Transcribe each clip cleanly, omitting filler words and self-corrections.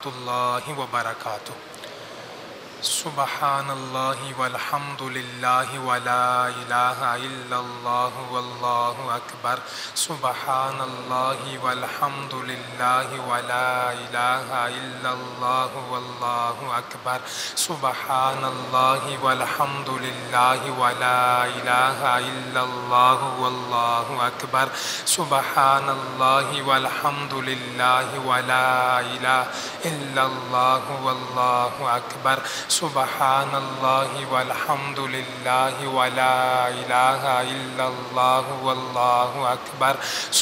रहमतुल्लाहि व बरकातुहू। सुबहानल्लाहि वल्हम्दुलिल्लाहि वला इलाहा इल्लल्लाहु वल्लाहु अकबर। सुबहानल्लाहि वल्हम्दुलिल्लाहि वला इलाहा इल्लल्लाहु वल्लाहु अकबर। सुबहानल्लाहि वल्हम्दुलिल्लाहि वला इलाहा इल्लल्लाहु वल्लाहु अकबर। सुबहानल्लाहि वल्हम्दुलिल्लाहि वला इलाहा इल्लल्लाहु वल्लाहु अकबर। सुबहानल्लाहि वल्हम्दुलिल्लाहि वला इलाहा इल्लल्लाहु वल्लाहु अकबर।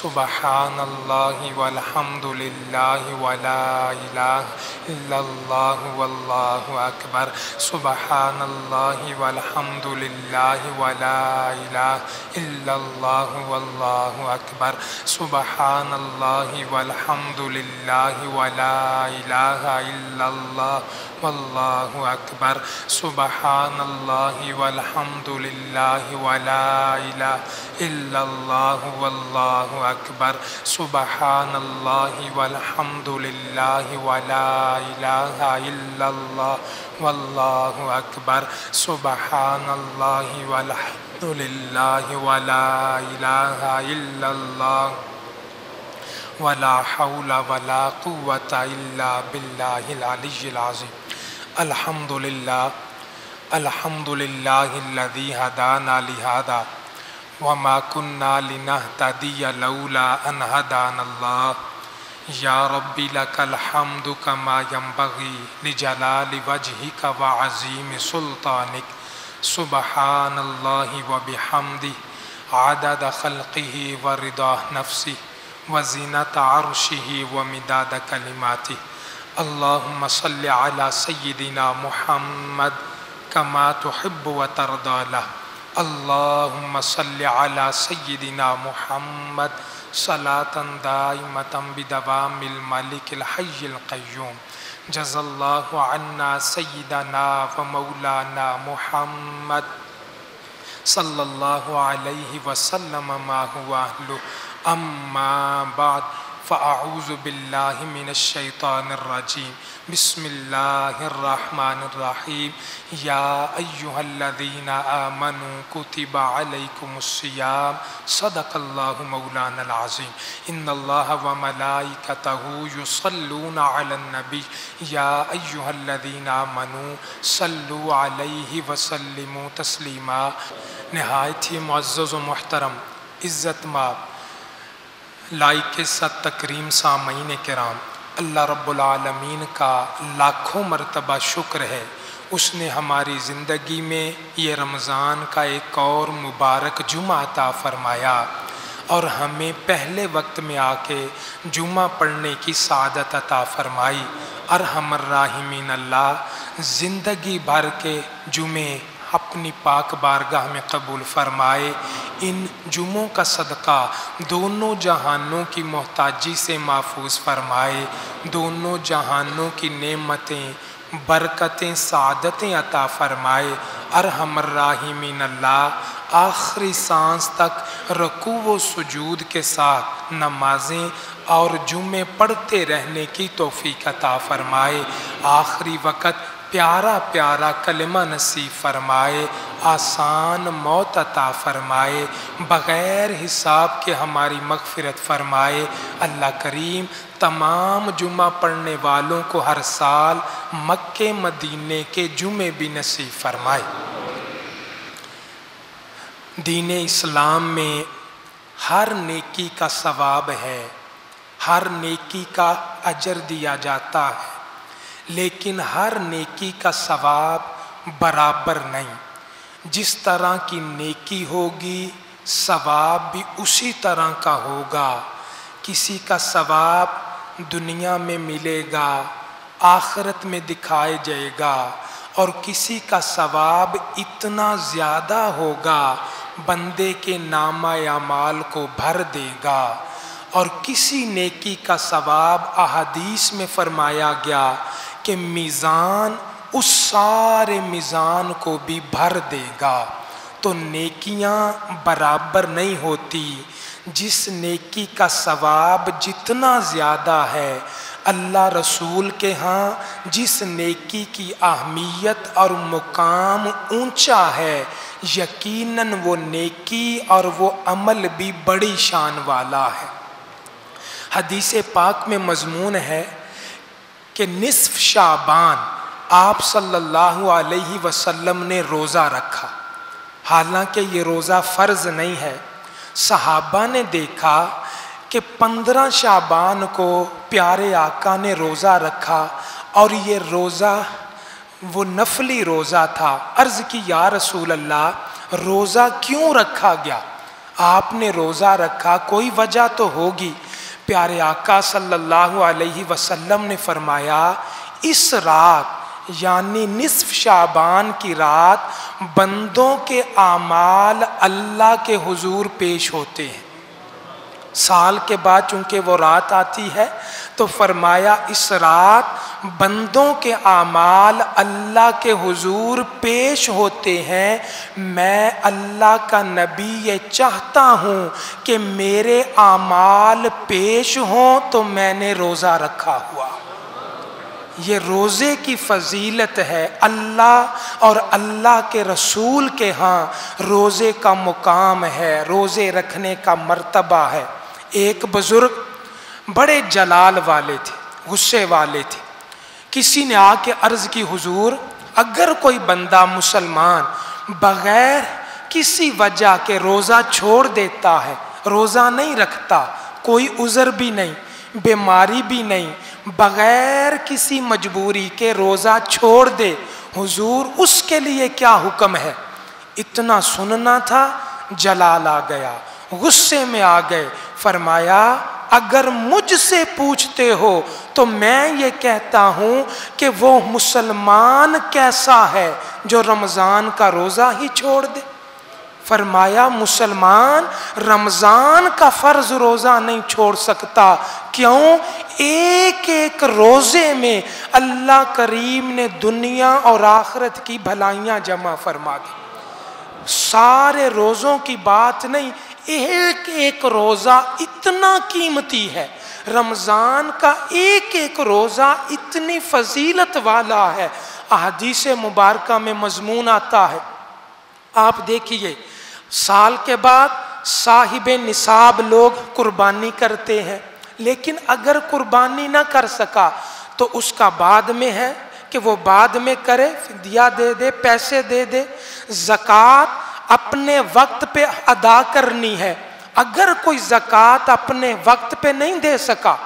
सुबहानल्लाहि वल्हम्दुलिल्लाहि वला इलाहा इल्लल्लाहु वल्लाहु अकबर। सुबहानल्लाहि वल्हम्दुलिल्लाहि वला इलाहा इल्लल्लाहु वल्लाहु अकबर। सुबहानल्लाहि वल्हम्दुलिल्लाहि वला इलाहा इल्लल्लाहु वल्लाहु अकबर। सुबहानल्लाहि वल्हम्दुलिल्लाहि वला इलाहा इल्लल्लाहु वल्लाहु अकबर। सुबहानल्लाहि वल्हम्दुलिल्लाहि वला इलाहा इल्लल्लाहु वल्लाहु अकबर। सुबहानल्लाहि वल्हम्दुलिल्लाहि वला इलाहा इल्लल्लाहु वला हौला वला कुव्वता इल्ला बिल्लाहिल अलिय्यिल अज़ीम। अल्हम्दुलिल्लाह अल्हम्दुलिल्लाहिल्लज़ी हदाना लिहादा वमा कुन्ना लिनहतदिय लौला अन हदानल्लाह। या रब्बी लकल हम्दु कमा यंबगी लिजलालि वजहिका व अज़ीमि सुल्तानिक। सुबहानल्लाहि व बिहम्दिही अदद खल्क़िही व रिदा नफ्सिही व ज़ीनत अर्शिही व मिदाद कलिमातिही। अल्लाहुम्मा सल्लि अला सय्यिदिना मुहम्मद कमा तुहिब्बु व तर्दा लह। अल्लाहुम्मा सल्लि अला सय्यिदिना मुहम्मद सलातन दाइमतन बिदवामिल मलिकिल हय्यिल क़य्यूम। जज़ल्लाहु अन्ना सय्यिदना व मौलाना मुहम्मद सल्लल्लाहु अलैहि वसल्लम मा हुवा अहलुहु। अम्मा बाद फ़अऊज़ु बिल्लाहि मिनश शैतानिर रजीम। बिस्मिल्लाहिर्रहमानिर्रहीम। या अय्युहल्लज़ीना आमनू कुतिबा अलैकुमुस्सियाम सदक़ल्लाहु मौलानल अज़ीम। इन्नल्लाहा व मलाइकतहू युसल्लूना अलन नबी या अय्युहल्लज़ीना आमनू सल्लू अलैहि व सल्लिमू तस्लीमा। नहायत ही मुअज़्ज़ज़ व मुहतरम इज़्ज़तमाब लाइक़ सत तकरीम सामईन किराम, अल्लाह रब्बुल आलमीन का लाखों मरतबा शुक्र है, उसने हमारी ज़िंदगी में ये रमज़ान का एक और मुबारक जुमा अता फ़रमाया और हमें पहले वक्त में आके जुमा पढ़ने की सादत अता फ़रमाई। अरहमर राहिमीन अल्लाह ज़िंदगी भर के जुमे अपनी पाक बारगाह में कबूल फ़रमाए। इन जुमों का सदका दोनों जहानों की मोहताजी से महफूज फ़रमाए, दोनों जहानों की नेमतें बरकतें सादतें अता फ़रमाए। अरहमर राहिमीन अल्लाह आखिरी सांस तक रुकू व सुजूद के साथ नमाज़ें और जुमे पढ़ते रहने की तौफ़ीक़ अता फ़रमाए। आखिरी वक़्त प्यारा प्यारा कलिमा नसीब फ़रमाए, आसान मौत अता फ़रमाए, बग़ैर हिसाब के हमारी मग़फ़िरत फ़रमाए। अल्लाह करीम तमाम जुमा पढ़ने वालों को हर साल मक्के मदीने के जुमे भी नसीब फ़रमाए। दीन इस्लाम में हर नेकी का सवाब है, हर नेकी का अजर दिया जाता है, लेकिन हर नेकी का सवाब बराबर नहीं। जिस तरह की नेकी होगी सवाब भी उसी तरह का होगा। किसी का सवाब दुनिया में मिलेगा, आखिरत में दिखाया जाएगा, और किसी का सवाब इतना ज़्यादा होगा बंदे के नामा अमाल को भर देगा। और किसी नेकी का सवाब अहादीस में फरमाया गया कि मीज़ान उस सारे मीज़ान को भी भर देगा। तो नेकियां बराबर नहीं होती। जिस नेकी का सवाब जितना ज़्यादा है अल्लाह रसूल के यहाँ जिस नेकी की अहमियत और मुकाम ऊंचा है, यकीनन वो नेकी और वो अमल भी बड़ी शान वाला है। हदीस पाक में मजमून है कि निस्फ शाबान आप सल्लल्लाहु अलैहि वसल्लम ने रोज़ा रखा। हालांकि ये रोज़ा फ़र्ज़ नहीं है। सहाबा ने देखा कि 15 शाबान को प्यारे आका ने रोज़ा रखा और ये रोज़ा वो नफली रोज़ा था। अर्ज़ की या रसूल अल्लाह, रोज़ा क्यों रखा गया? आपने रोज़ा रखा, कोई वजह तो होगी। प्यारे आका सल्लल्लाहु अलैहि वसल्लम ने फरमाया, इस रात यानी निस्फ शाबान की रात बंदों के आमाल अल्लाह के हुजूर पेश होते हैं। साल के बाद चूंकि वो रात आती है तो फरमाया इस रात बंदों के आमाल अल्लाह के हुजूर पेश होते हैं। मैं अल्लाह का नबी ये चाहता हूँ कि मेरे आमाल पेश हों, तो मैंने रोज़ा रखा हुआ। ये रोज़े की फजीलत है। अल्लाह और अल्लाह के रसूल के यहाँ रोज़े का मुकाम है, रोज़े रखने का मर्तबा है। एक बुजुर्ग बड़े जलाल वाले थे, गुस्से वाले थे। किसी ने आके अर्ज़ की, हुजूर अगर कोई बंदा मुसलमान बग़ैर किसी वजह के रोज़ा छोड़ देता है, रोज़ा नहीं रखता, कोई उज़र भी नहीं, बीमारी भी नहीं, बग़ैर किसी मजबूरी के रोज़ा छोड़ दे, हुजूर उसके लिए क्या हुक्म है? इतना सुनना था, जलाल आ गया, गुस्से में आ गए। फरमाया, अगर मुझसे पूछते हो तो मैं ये कहता हूँ कि वो मुसलमान कैसा है जो रमज़ान का रोज़ा ही छोड़ दे। फरमाया, मुसलमान रमज़ान का फ़र्ज़ रोज़ा नहीं छोड़ सकता। क्यों? एक एक रोज़े में अल्लाह करीम ने दुनिया और आखिरत की भलाइयाँ जमा फरमा दी। सारे रोज़ों की बात नहीं, एक एक रोज़ा इतना कीमती है। रमज़ान का एक एक रोज़ा इतनी फजीलत वाला है। अहदीस मुबारका में मजमून आता है, आप देखिए, साल के बाद साहिब निसाब लोग कुर्बानी करते हैं, लेकिन अगर कुर्बानी ना कर सका तो उसका बाद में है कि वो बाद में करे, फिदिया दे दे, पैसे दे दे। ज़कात अपने वक्त पे अदा करनी है। अगर कोई ज़कात अपने वक्त पे नहीं दे सका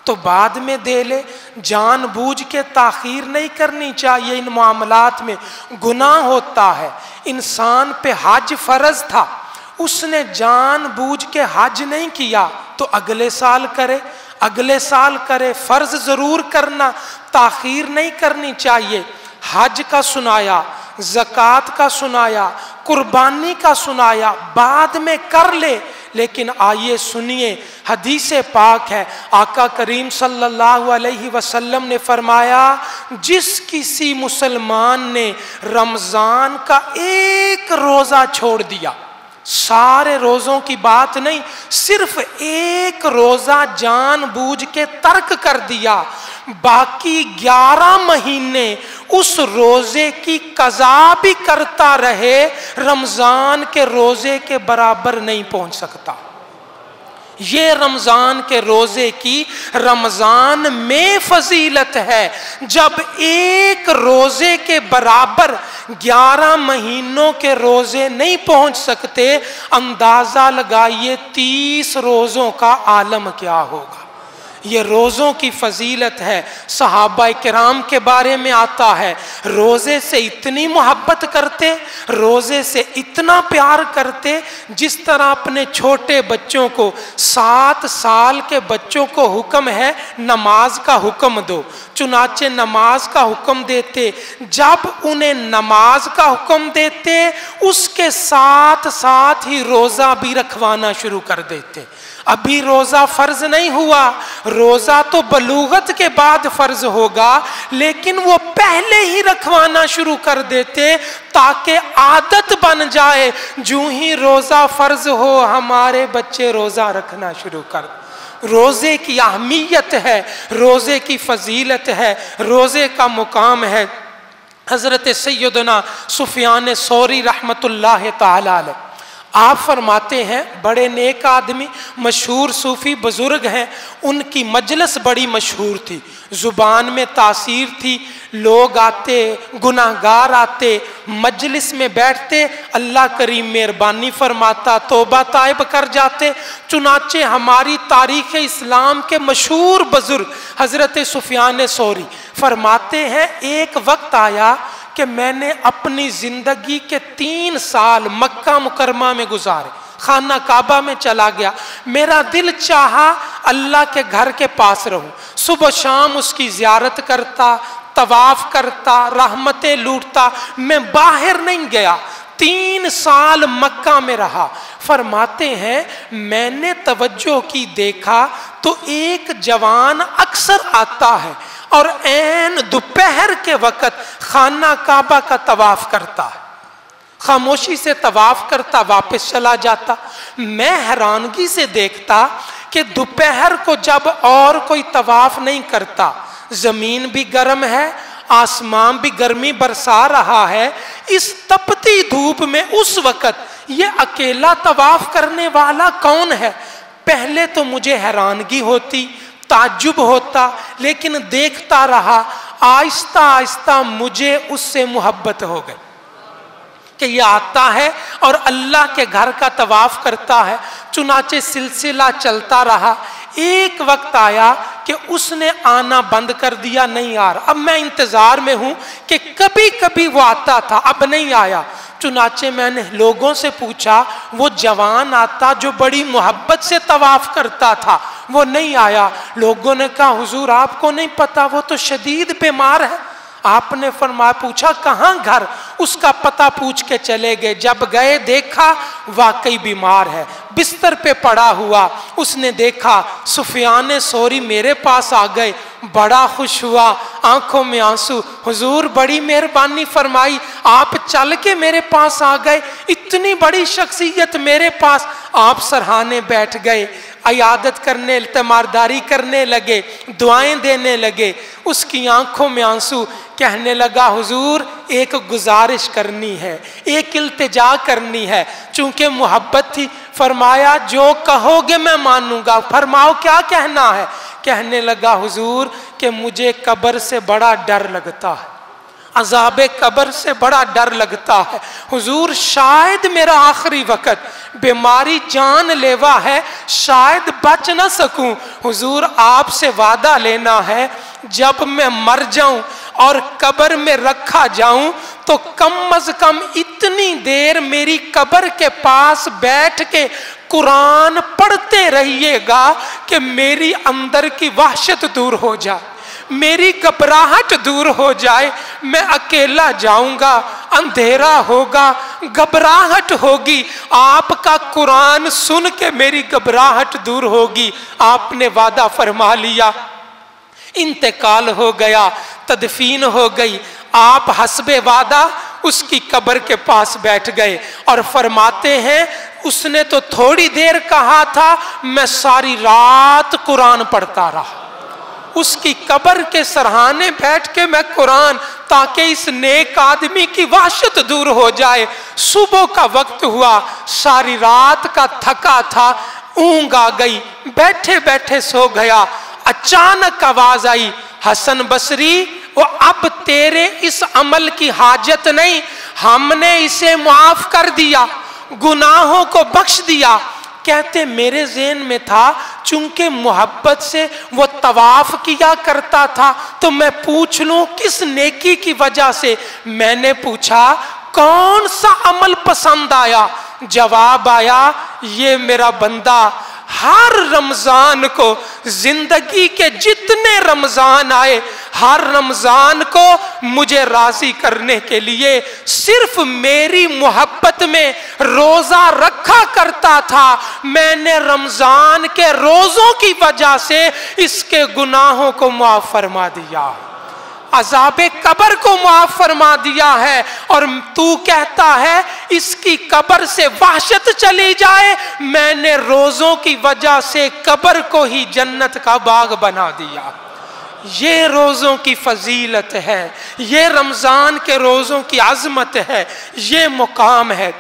तो बाद में दे ले। जानबूझ के ताख़ीर नहीं करनी चाहिए। इन मामलात में गुनाह होता है। इंसान पे हज फ़र्ज़ था, उसने जानबूझ के हज नहीं किया तो अगले साल करे, अगले साल करे। फ़र्ज़ ज़रूर करना, ताख़ीर नहीं करनी चाहिए। हज का सुनाया, ज़कात का सुनाया, कुर्बानी का सुनाया, बाद में कर ले। लेकिन आइए सुनिए, हदीस पाक है, आका करीम सल्लल्लाहु अलैहि वसल्लम ने फरमाया, जिस किसी मुसलमान ने रमज़ान का एक रोज़ा छोड़ दिया, सारे रोज़ों की बात नहीं, सिर्फ एक रोज़ा जानबूझ के तर्क कर दिया, बाकी 11 महीने उस रोज़े की कज़ा भी करता रहे, रमज़ान के रोज़े के बराबर नहीं पहुंच सकता। ये रमज़ान के रोज़े की रमज़ान में फजीलत है। जब एक रोज़े के बराबर 11 महीनों के रोज़े नहीं पहुंच सकते, अंदाज़ा लगाइए 30 रोज़ों का आलम क्या होगा। ये रोज़ों की फजीलत है। सहाबा किराम के बारे में आता है, रोज़े से इतनी मोहब्बत करते, रोज़े से इतना प्यार करते, जिस तरह अपने छोटे बच्चों को, 7 साल के बच्चों को हुक्म है नमाज का हुक्म दो, चुनाचे नमाज का हुक्म देते। जब उन्हें नमाज का हुक्म देते, उसके साथ साथ ही रोज़ा भी रखवाना शुरू कर देते। अभी रोज़ा फ़र्ज़ नहीं हुआ, रोज़ा तो बलूगत के बाद फ़र्ज़ होगा, लेकिन वो पहले ही रखवाना शुरू कर देते ताकि आदत बन जाए। जो ही रोज़ा फ़र्ज़ हो, हमारे बच्चे रोज़ा रखना शुरू कर। रोज़े की अहमियत है, रोज़े की फजीलत है, रोज़े का मुकाम है। हज़रत सैयदना सुफियान सौरी रहमतुल्लाह ताला अलैह आप फरमाते हैं, बड़े नेक आदमी, मशहूर सूफ़ी बुज़ुर्ग हैं, उनकी मजलिस बड़ी मशहूर थी, ज़ुबान में तासीर थी, लोग आते, गुनाहगार आते, मजलिस में बैठते, अल्लाह करीम मेहरबानी फरमाता, तौबा ताइब कर जाते। चुनाचे हमारी तारीख़ इस्लाम के मशहूर बुज़ुर्ग हज़रत सुफियान सौरी फरमाते हैं, एक वक्त आया कि मैंने अपनी ज़िंदगी के 3 साल मक्का मुकरमा में गुजारे, खाना काबा में चला गया, मेरा दिल चाहा अल्लाह के घर के पास रहूं, सुबह शाम उसकी ज़ियारत करता, तवाफ़ करता, रहमतें लूटता, मैं बाहर नहीं गया। 3 साल मक्का में रहा। फरमाते हैं मैंने तवज्जो की, देखा तो एक जवान अक्सर आता है और ऐन दोपहर के वक़्त खाना काबा का तवाफ़ करता है, खामोशी से तवाफ़ करता, वापस चला जाता। मैं हैरानगी से देखता कि दोपहर को जब और कोई तवाफ़ नहीं करता, ज़मीन भी गर्म है, आसमान भी गर्मी बरसा रहा है, इस तपती धूप में उस वक़्त ये अकेला तवाफ़ करने वाला कौन है? पहले तो मुझे हैरानगी होती, ताज्जुब होता, लेकिन देखता रहा। आहिस्ता आहिस्ता मुझे उससे मोहब्बत हो गई कि यह आता है और अल्लाह के घर का तवाफ़ करता है। चुनाचे सिलसिला चलता रहा। एक वक्त आया कि उसने आना बंद कर दिया, नहीं आ रहा। अब मैं इंतज़ार में हूँ कि कभी कभी वो आता था, अब नहीं आया। चुनाचे मैंने लोगों से पूछा, वो जवान आता जो बड़ी मोहब्बत से तवाफ़ करता था, वो नहीं आया। लोगों ने कहा हुजूर आपको नहीं पता, वो तो शदीद बीमार है। आपने फरमाया, पूछा कहाँ घर? उसका पता पूछ के चले गए। जब गए देखा वाकई बीमार है, बिस्तर पे पड़ा हुआ। उसने देखा सुफियान सौरी मेरे पास आ गए, बड़ा खुश हुआ, आंखों में आंसू। हुजूर बड़ी मेहरबानी फरमाई, आप चल के मेरे पास आ गए, इतनी बड़ी शख्सियत मेरे पास। आप सरहाने बैठ गए, इयादत करने, तमारदारी करने लगे, दुआएं देने लगे। उसकी आंखों में आंसू, कहने लगा हुजूर एक गुजारिश करनी है, एक इल्तिजा करनी है। चूंकि मोहब्बत थी, फरमाया जो कहोगे मैं मानूंगा। फरमाओ क्या कहना है? कहने लगा हुजूर कि मुझे कब्र से बड़ा डर लगता है, अज़ाबे कब्र से बड़ा डर लगता है। हुजूर शायद मेरा आखिरी वक़्त, बीमारी जानलेवा है, शायद बच ना सकूं। हुजूर आपसे वादा लेना है, जब मैं मर जाऊं और कब्र में रखा जाऊं तो कम अज कम इतनी देर मेरी कब्र के पास बैठ के कुरान पढ़ते रहिएगा कि मेरी अंदर की वहशत दूर हो जाए, मेरी घबराहट दूर हो जाए। मैं अकेला जाऊंगा, अंधेरा होगा, घबराहट होगी, आपका कुरान सुन के मेरी घबराहट दूर होगी। आपने वादा फरमा लिया, इंतकाल हो गया, तदफीन हो गई। आप हस्बे वादा उसकी कब्र के पास बैठ गए और फरमाते हैं उसने तो थोड़ी देर कहा था, मैं सारी रात कुरान पढ़ता रहा। उसकी कब्र के सरहाने बैठ के मैं कुरान, ताकि इस नेक आदमी की वहशत दूर हो जाए। सुबह का वक्त हुआ, सारी रात का थका था, ऊँघ आ गई, बैठे बैठे सो गया। अचानक आवाज आई, हसन बसरी वो अब तेरे इस अमल की हाजत नहीं, हमने इसे माफ कर दिया, गुनाहों को बख्श दिया। कहते मेरे ज़हन में था, चूंकि मोहब्बत से वो तवाफ किया करता था, तो मैं पूछ लूं किस नेकी की वजह से। मैंने पूछा कौन सा अमल पसंद आया? जवाब आया, ये मेरा बंदा हर रमजान को, जिंदगी के जितने रमजान आए, हर रमजान को मुझे राजी करने के लिए सिर्फ मेरी मोहब्बत में रोजा रखा करता था। मैंने रमजान के रोजों की वजह से इसके गुनाहों को माफ फरमा दिया। अज़ाबे कब्र को माफ फरमा दिया है, और तू कहता है इसकी कब्र से वहशत चली जाए, मैंने रोज़ों की वजह से कब्र को ही जन्नत का बाग बना दिया। ये रोज़ों की फजीलत है, ये रमज़ान के रोज़ों की अज़मत है, ये मुकाम है।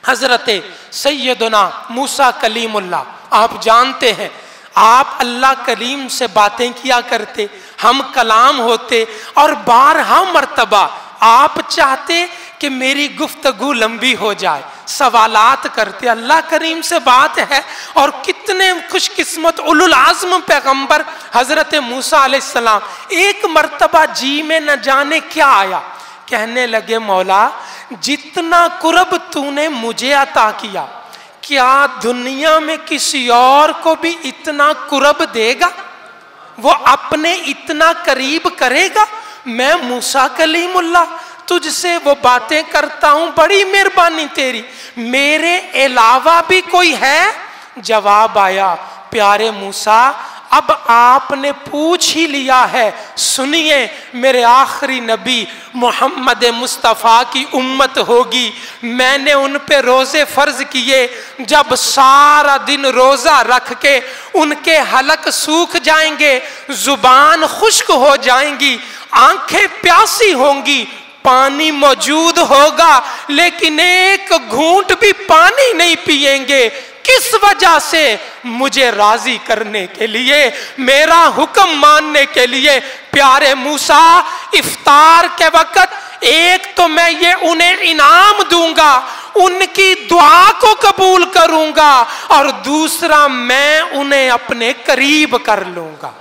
हज़रत सैयदना मूसा कलीमुल्लाह, आप जानते हैं आप अल्लाह करीम से बातें किया करते, हम कलाम होते, और बारहा मर्तबा आप चाहते कि मेरी गुफ्तगू लंबी हो जाए, सवालात करते, अल्लाह करीम से बात है। और कितने खुशकिस्मत उलुल आज़्म पैगंबर हज़रत मूसा अलैहिस्सलाम, एक मर्तबा जी में न जाने क्या आया, कहने लगे मौला जितना कुर्ब तूने मुझे अता किया, क्या दुनिया में किसी और को भी इतना कुर्ब देगा? वो अपने इतना करीब करेगा? मैं मूसा कलीमुल्लाह तुझसे वो बातें करता हूं, बड़ी मेहरबानी तेरी, मेरे अलावा भी कोई है? जवाब आया, प्यारे मूसा अब आपने पूछ ही लिया है, सुनिए मेरे आखिरी नबी मोहम्मद मुस्तफ़ा की उम्मत होगी, मैंने उन पे रोज़े फ़र्ज किए, जब सारा दिन रोज़ा रख के उनके हलक सूख जाएंगे, ज़ुबान खुश्क हो जाएंगी, आंखें प्यासी होंगी, पानी मौजूद होगा लेकिन एक घूंट भी पानी नहीं पिएंगे। किस वजह से? मुझे राजी करने के लिए, मेरा हुक्म मानने के लिए। प्यारे मूसा इफ्तार के वक्त एक तो मैं ये उन्हें इनाम दूंगा, उनकी दुआ को कबूल करूंगा, और दूसरा मैं उन्हें अपने करीब कर लूंगा,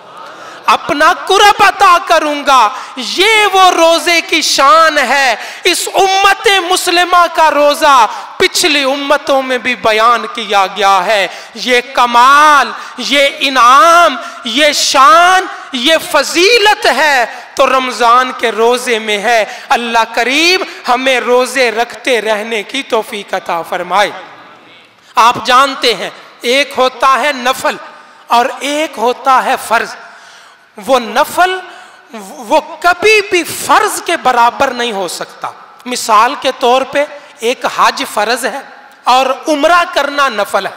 अपना कुर्ब अता करूंगा। ये वो रोजे की शान है। इस उम्मत मुस्लिमा का रोजा पिछली उम्मतों में भी बयान किया गया है। ये कमाल, ये इनाम, ये शान, ये फजीलत है तो रमजान के रोजे में है। अल्लाह करीम हमें रोजे रखते रहने की तौफीक अता फरमाए। आप जानते हैं एक होता है नफल और एक होता है फर्ज। वो नफल वो कभी भी फर्ज के बराबर नहीं हो सकता। मिसाल के तौर पे एक हज फर्ज है और उम्रा करना नफल है।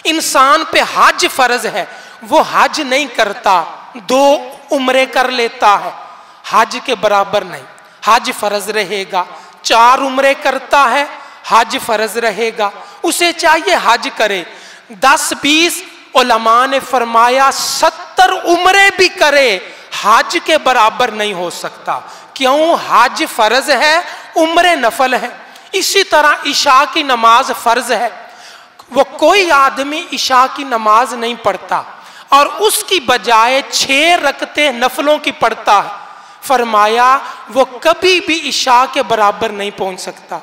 इंसान पे हज फर्ज है, वो हज नहीं करता, 2 उम्रे कर लेता है, हज के बराबर नहीं, हज फर्ज रहेगा। 4 उम्रे करता है, हज फर्ज रहेगा, उसे चाहिए हज करे। 10-20 उलमा ने फरमाया 70 उम्रे भी करे, हज के बराबर नहीं हो सकता। क्यों? हज फर्ज है, उम्रे नफल है। इसी तरह इशा की नमाज फर्ज है, वो कोई आदमी इशा की नमाज नहीं पढ़ता और उसकी बजाय 6 रकते नफलों की पढ़ता है, फरमाया वो कभी भी इशा के बराबर नहीं पहुंच सकता।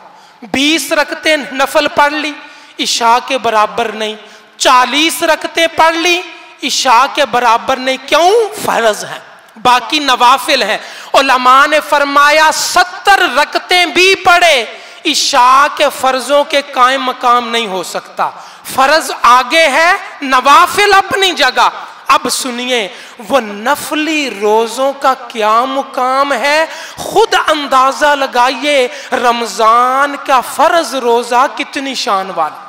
20 रकते नफल पढ़ ली, इशा के बराबर नहीं। 40 रकते पढ़ ली, इशा के बराबर नहीं। क्यों? फर्ज है, बाकी नवाफिल है। उलमा ने फरमाया 70 रकतें भी पढ़े, इशा के फर्जों के कायम मकाम नहीं हो सकता। फर्ज आगे है, नवाफिल अपनी जगह। अब सुनिए वो नफली रोजों का क्या मुकाम है, खुद अंदाजा लगाइए। रमजान का फर्ज रोजा कितनी शान वाला।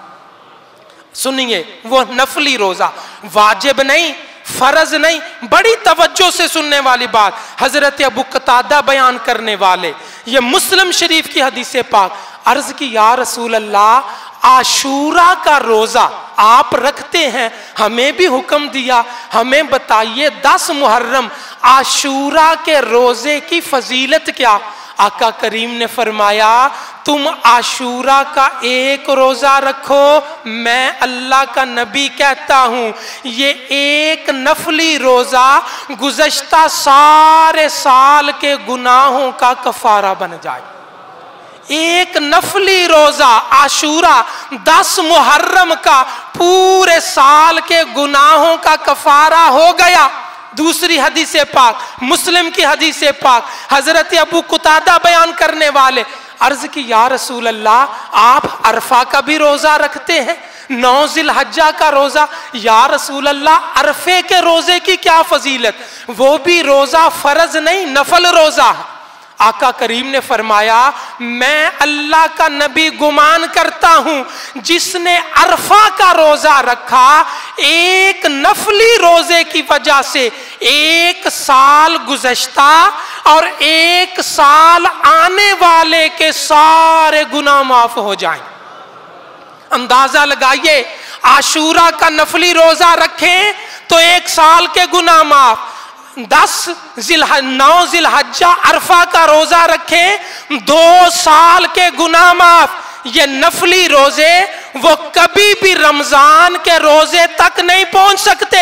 सुनिए वो नफली रोजा, वाजिब नहीं, फर्ज नहीं, बड़ी तवज्जो से सुनने वाली बात। हजरत अबू कतादा बयान करने वाले, ये मुस्लिम शरीफ की हदीस पाक। अर्ज की या रसूल अल्लाह, आशूरा का रोजा आप रखते हैं, हमें भी हुक्म दिया, हमें बताइए 10 मुहर्रम आशूरा के रोजे की फजीलत क्या? आका करीम ने फरमाया तुम आशूरा का एक रोजा रखो, मैं अल्लाह का नबी कहता हूँ ये एक नफली रोजा गुज़श्ता सारे साल के गुनाहों का कफारा बन जाए। एक नफली रोजा आशूरा 10 मुहर्रम का पूरे साल के गुनाहों का कफारा हो गया। दूसरी हदीस पाक, मुस्लिम की हदीस पाक, हजरत अबू कुतादा बयान करने वाले, अर्ज की या रसूल अल्लाह आप अरफा का भी रोजा रखते हैं? 9 ज़िलहज्जा का रोज़ा, या रसूल अल्लाह अरफे के रोज़े की क्या फजीलत, वो भी रोज़ा फ़र्ज नहीं नफल रोज़ा है। आका करीम ने फरमाया, मैं अल्लाह का नबी गुमान करता हूं जिसने अरफा का रोजा रखा, एक नफली रोजे की वजह से 1 साल गुज़श्ता और 1 साल आने वाले के सारे गुनाह माफ हो जाएं। अंदाजा लगाइए, आशूरा का नफली रोजा रखें तो 1 साल के गुनाह माफ, 9 ज़िलहज्जा अरफा का रोजा रखें 2 साल के गुनाह माफ। ये नफली रोजे वो कभी भी रमजान के रोजे तक नहीं पहुंच सकते।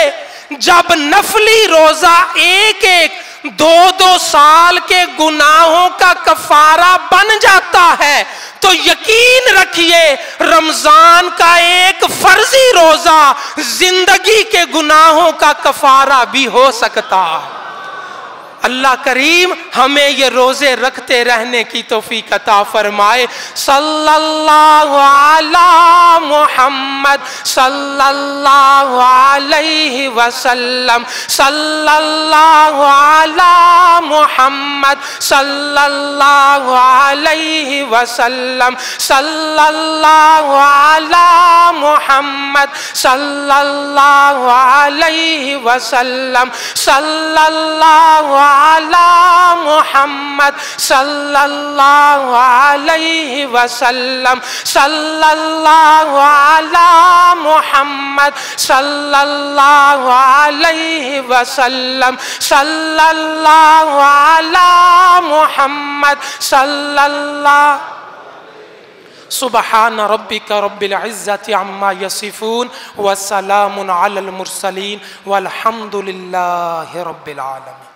जब नफली रोजा एक 2 साल के गुनाहों का कफारा बन जाता है, तो यकीन रखिए रमजान का एक फर्जी रोजा जिंदगी के गुनाहों का कफारा भी हो सकता है। अल्लाह करीम हमें ये रोजे रखते रहने की तौफीक अता फरमाए। सल्लल्लाहु अला मुहम्मद सल्लल्लाहु अलैहि वसल्लम, सल्लल्लाहु अला मुहम्मद सल्लल्लाहु अलैहि वसल्लम, सल्लल्लाहु अला मुहम्मद सल्लल्लाहु अलैहि वसल्लम, सल्लल्लाहु अला मुहम्मद सल्लल्लाहु अलैहि वसल्लम, सल्लल्लाहु अला मुहम्मद सल्लल्लाहु अलैहि वसल्लम, सल्लल्लाहु अला मुहम्मद सल्लल्लाहु। सुबहान रब्बिका रब्बिल इज्जति अम्मा यसिफून व सलामुन अलल मुरसलीन वल्हम्दुलिल्लाहि रब्बिल आलमीन।